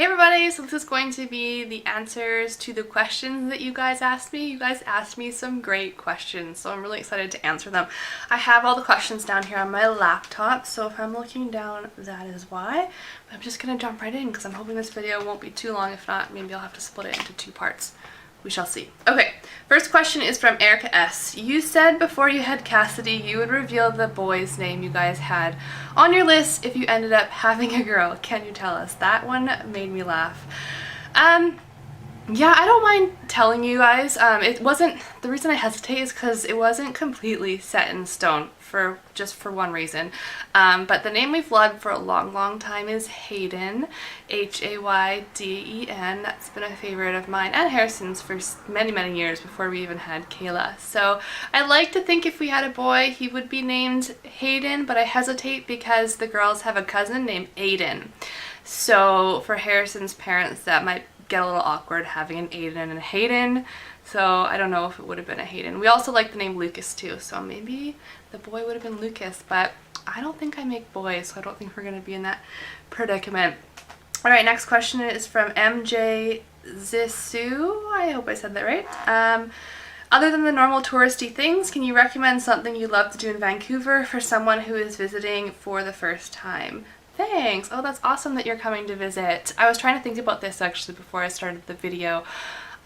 Hey everybody, so this is going to be the answers to the questions that you guys asked me. You guys asked me some great questions, so I'm really excited to answer them. I have all the questions down here on my laptop, so if I'm looking down, that is why. But I'm just going to jump right in because I'm hoping this video won't be too long. If not, maybe I'll have to split it into two parts. We shall see. Okay, first question is from Erica S. You said before you had Cassidy you would reveal the boy's name you guys had on your list if you ended up having a girl. Can you tell us? That one made me laugh. Yeah, I don't mind telling you guys. It wasn't, the reason I hesitate is because it wasn't completely set in stone for one reason. But the name we've loved for a long time is Hayden, Hayden. That's been a favorite of mine and Harrison's for many years before we even had Kayla. So I like to think if we had a boy he would be named Hayden, but I hesitate because the girls have a cousin named Aiden. So for Harrison's parents that might get a little awkward having an Aiden and a Hayden, so I don't know if it would have been a Hayden. We also like the name Lucas too, so maybe the boy would have been Lucas, but I don't think I make boys, so I don't think we're going to be in that predicament. Alright, next question is from MJ Zissou. I hope I said that right. Other than the normal touristy things, can you recommend something you love to do in Vancouver for someone who is visiting for the first time? Thanks! Oh, that's awesome that you're coming to visit. I was trying to think about this actually before I started the video.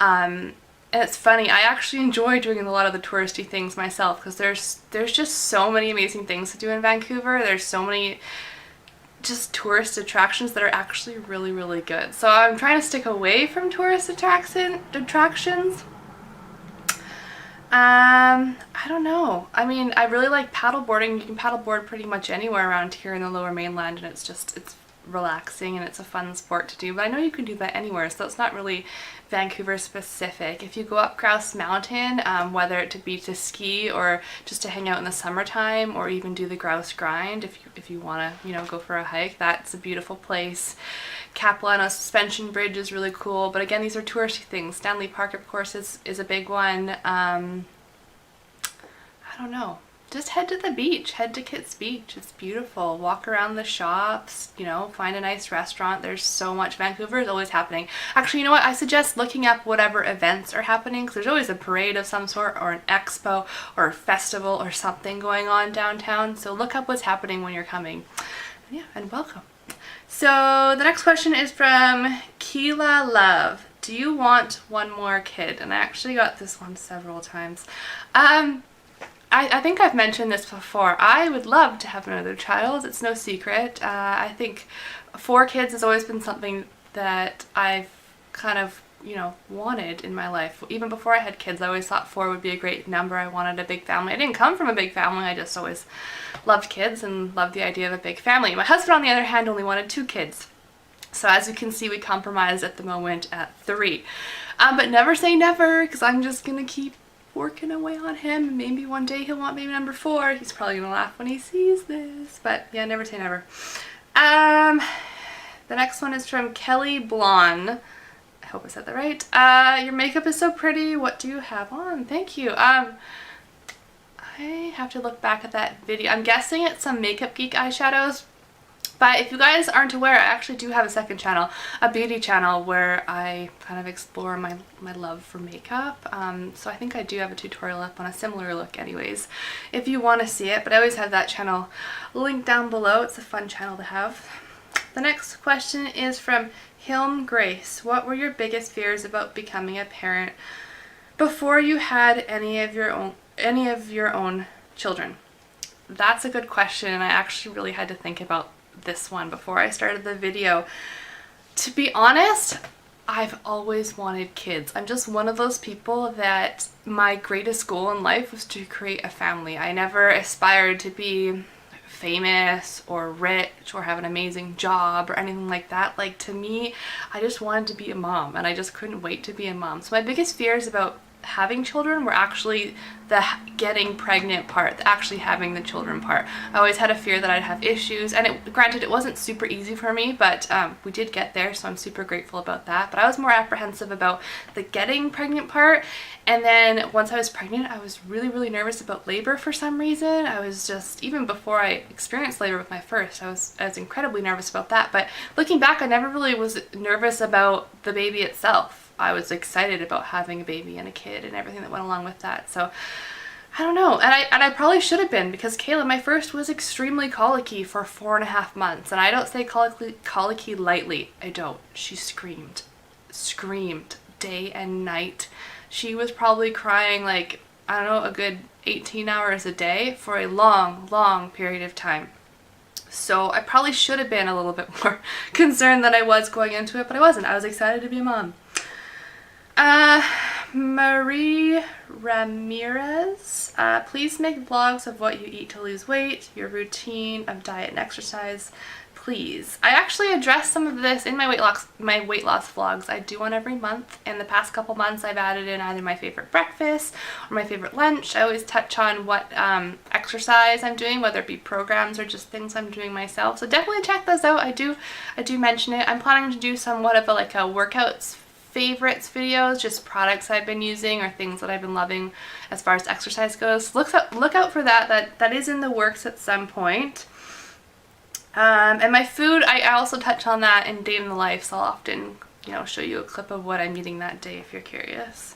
And it's funny, I actually enjoy doing a lot of the touristy things myself because there's just so many amazing things to do in Vancouver. There's so many just tourist attractions that are actually really good. So I'm trying to stick away from tourist attractions. I don't know. I mean, I really like paddleboarding. You can paddleboard pretty much anywhere around here in the Lower Mainland, and it's relaxing and it's a fun sport to do. But I know you can do that anywhere, so it's not really Vancouver specific. If you go up Grouse Mountain, whether it to be to ski or just to hang out in the summertime, or even do the Grouse Grind if you want to, go for a hike, that's a beautiful place. Capilano Suspension Bridge is really cool, but again, these are touristy things. Stanley Park, of course, is a big one. I don't know. Just head to the beach. Head to Kitts Beach. It's beautiful. Walk around the shops, find a nice restaurant. There's so much. Vancouver is always happening. Actually, you know what? I suggest looking up whatever events are happening because there's always a parade of some sort or an expo or a festival or something going on downtown. So look up what's happening when you're coming. Yeah, and welcome. So the next question is from Keela Love. Do you want one more kid? And I actually got this one several times. I think I've mentioned this before. I would love to have another child. It's no secret. I think 4 kids has always been something that I've kind of, wanted in my life. Even before I had kids, I always thought 4 would be a great number. I wanted a big family. I didn't come from a big family. I just always loved kids and loved the idea of a big family. My husband, on the other hand, only wanted 2 kids. So as you can see, we compromised at the moment at 3. But never say never, because I'm just going to keep working away on him. Maybe one day he'll want baby number 4. He's probably gonna laugh when he sees this, but yeah, never say never. The next one is from Kelly Blonde. I hope I said that right. Your makeup is so pretty. What do you have on? Thank you. I have to look back at that video. I'm guessing it's some Makeup Geek eyeshadows. But if you guys aren't aware, I actually do have a second channel, a beauty channel, where I kind of explore my love for makeup. So I think I do have a tutorial up on a similar look anyways, if you want to see it. But I always have that channel linked down below. It's a fun channel to have. The next question is from Hilm Grace. What were your biggest fears about becoming a parent before you had any of your own children? That's a good question, and I actually really had to think about this one before I started the video. To be honest, I've always wanted kids. I'm just one of those people that my greatest goal in life was to create a family. I never aspired to be famous or rich or have an amazing job or anything like that. Like, to me, I just wanted to be a mom, and I just couldn't wait to be a mom. So my biggest fears about having children were actually the getting pregnant part, the actually having the children part. I always had a fear that I'd have issues, and granted it wasn't super easy for me, but we did get there, so I'm super grateful about that. But I was more apprehensive about the getting pregnant part, and then once I was pregnant, I was really nervous about labor for some reason. I was just, even before I experienced labor with my first, I was incredibly nervous about that. But looking back, I never really was nervous about the baby itself. I was excited about having a baby and a kid and everything that went along with that. So I don't know, and I probably should have been, because Kayla, my first, was extremely colicky for 4.5 months, and I don't say colicky lightly. I don't. She screamed day and night. She was probably crying like, I don't know, a good 18 hours a day for a long period of time. So I probably should have been a little bit more concerned than I was going into it, but I wasn't. I was excited to be a mom. Marie Ramirez, please make vlogs of what you eat to lose weight, your routine of diet and exercise, please. I actually addressed some of this in my weight loss vlogs. I do one every month. In the past couple months, I've added in either my favorite breakfast or my favorite lunch. I always touch on what exercise I'm doing, whether it be programs or just things I'm doing myself. So definitely check those out. I do mention it. I'm planning to do somewhat of a workouts favorites videos, just products I've been using or things that I've been loving as far as exercise goes. Look out for that. That is in the works at some point. And my food, I also touch on that in Day in the Life, so I'll often, show you a clip of what I'm eating that day if you're curious.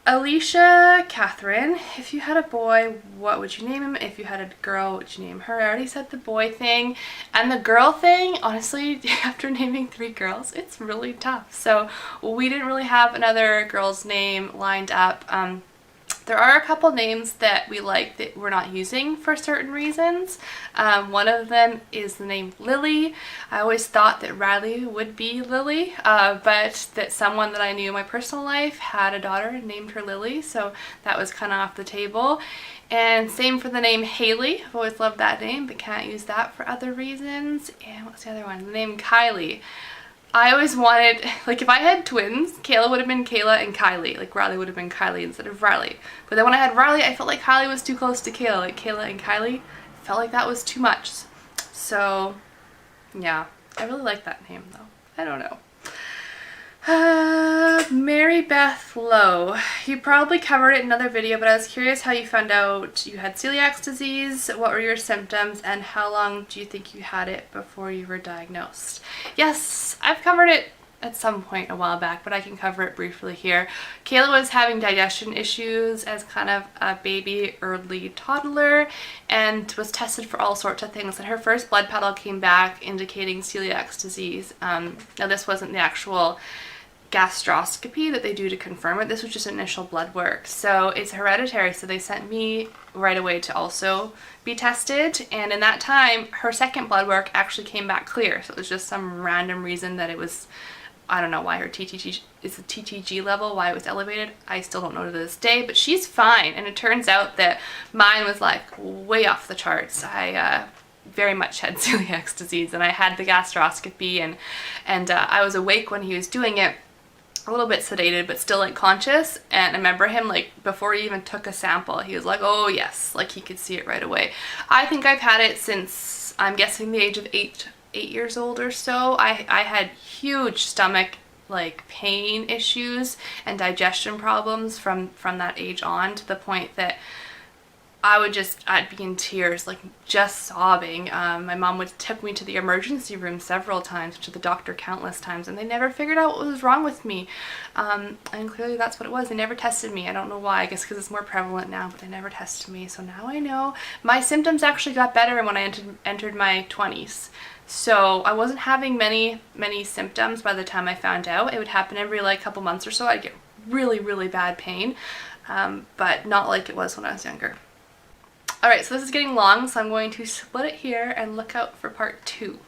Alicia Catherine, if you had a boy, what would you name him? If you had a girl, what would you name her? I already said the boy thing. And the girl thing, honestly, after naming 3 girls, it's really tough. So we didn't really have another girl's name lined up. There are a couple names that we like that we're not using for certain reasons. One of them is the name Lily. I always thought that Riley would be Lily, but that someone that I knew in my personal life had a daughter and named her Lily, so that was kind of off the table. And same for the name Haley. I've always loved that name, but can't use that for other reasons. And what's the other one? The name Kylie. I always wanted, if I had twins, Kayla would have been Kayla and Kylie. Riley would have been Kylie instead of Riley. But then when I had Riley, I felt like Kylie was too close to Kayla. Kayla and Kylie, I felt like that was too much. So, yeah. I really like that name, though. I don't know. Mary Beth Lowe. You probably covered it in another video, but I was curious how you found out you had celiac disease, what were your symptoms, and how long do you think you had it before you were diagnosed? Yes, I've covered it at some point a while back, but I can cover it briefly here. Kayla was having digestion issues as kind of a baby, early toddler, and was tested for all sorts of things, and her first blood panel came back indicating celiac disease. Now this wasn't the actual gastroscopy that they do to confirm it. This was just initial blood work. So it's hereditary, so they sent me right away to also be tested, and in that time her second blood work actually came back clear. So it was just some random reason that it was, I don't know why her TTG level, why it was elevated. I still don't know to this day, but she's fine. And it turns out that mine was way off the charts. I very much had celiac disease, and I had the gastroscopy, and I was awake when he was doing it, a little bit sedated, but still conscious. And I remember him before he even took a sample, he was like, oh yes, he could see it right away. I think I've had it since, I'm guessing, the age of 8 years old or so. I had huge stomach pain issues and digestion problems from that age on, to the point that I'd be in tears, just sobbing. My mom took me to the emergency room several times, to the doctor countless times, and they never figured out what was wrong with me. And clearly that's what it was. They never tested me. I don't know why. I guess because it's more prevalent now, but they never tested me. So now I know. My symptoms actually got better when I entered my 20s. So I wasn't having many symptoms by the time I found out. It would happen every couple months or so. I'd get really bad pain, but not like it was when I was younger. Alright, so this is getting long, so I'm going to split it here and look out for part 2.